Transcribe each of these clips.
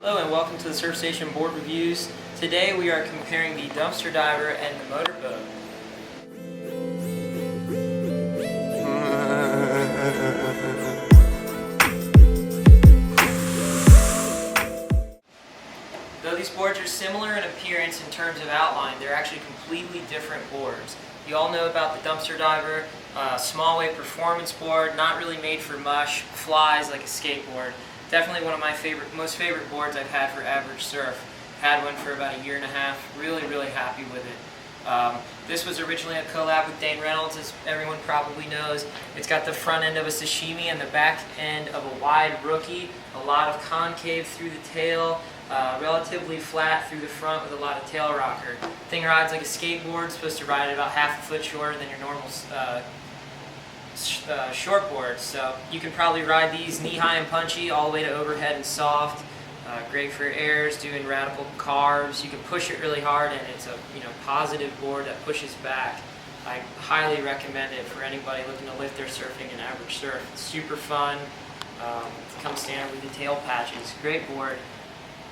Hello and welcome to the Surf Station Board Reviews. Today we are comparing the dumpster diver and the motorboat. Though these boards are similar in appearance in terms of outline, they're actually completely different boards. You all know about the dumpster diver, small wave performance board, not really made for mush, flies like a skateboard. Definitely one of my most favorite boards I've had for average surf. Had one for about a year and a half. Really happy with it. This was originally a collab with Dane Reynolds, as everyone probably knows. It's got the front end of a sashimi and the back end of a wide rookie. A lot of concave through the tail, relatively flat through the front with a lot of tail rocker. Thing rides like a skateboard, supposed to ride it about half a foot shorter than your normal shortboards, so you can probably ride these knee-high and punchy all the way to overhead and soft. Great for airs, doing radical carves. You can push it really hard, and it's a positive board that pushes back. I highly recommend it for anybody looking to lift their surfing and average surf. It's super fun. It comes standard with the tail patches. Great board,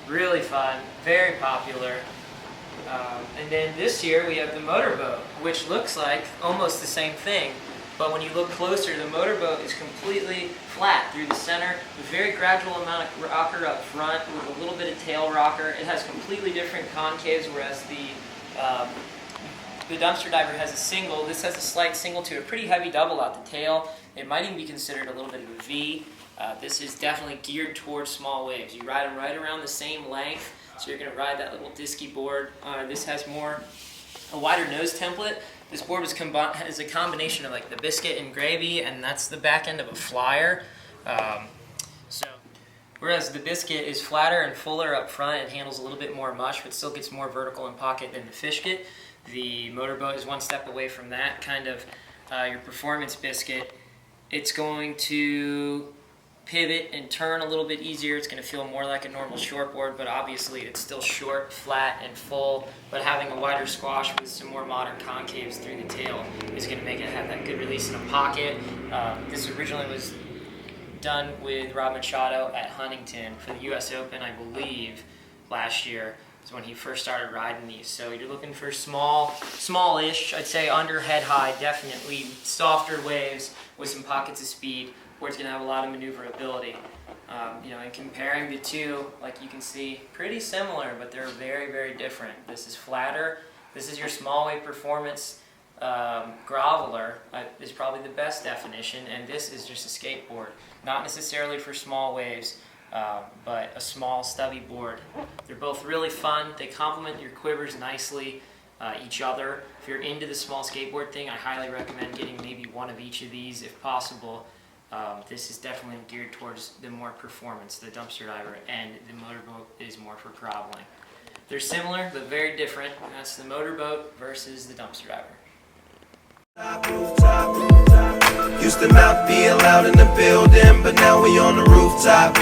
really fun, very popular. And then this year we have the motorboat, which looks like almost the same thing. But when you look closer, the motorboat is completely flat through the center, with very gradual amount of rocker up front, with a little bit of tail rocker. It has completely different concaves, whereas the dumpster diver has a single. This has a slight single to a pretty heavy double out the tail. It might even be considered a little bit of a V. This is definitely geared towards small waves. You ride them right around the same length, so you're going to ride that little disky board. This has a wider nose template. This board is a combination of like the biscuit and gravy, and that's the back end of a flyer. Whereas the biscuit is flatter and fuller up front and handles a little bit more mush, but still gets more vertical in pocket than the fishkit. The motorboat is one step away from that, kind of your performance biscuit. It's going to pivot and turn a little bit easier. It's going to feel more like a normal shortboard, but obviously it's still short, flat, and full. But having a wider squash with some more modern concaves through the tail is going to make it have that good release in a pocket. This originally was done with Rob Machado at Huntington for the US Open, I believe, last year is when he first started riding these. So you're looking for smallish, I'd say under head high, definitely softer waves with some pockets of speed, where it's going to have a lot of maneuverability. And comparing the two, like you can see, pretty similar, but they're very different. This is flatter. This is your small wave performance groveler, is probably the best definition, and this is just a skateboard. Not necessarily for small waves, but a small stubby board. They're both really fun. They complement your quivers nicely, each other. If you're into the small skateboard thing, I highly recommend getting maybe one of each of these if possible. This is definitely geared towards the more performance, the dumpster diver, and the motorboat is more for groveling. They're similar, but very different. That's the motorboat versus the dumpster diver. Used to not be allowed in the building, but now we on the rooftop.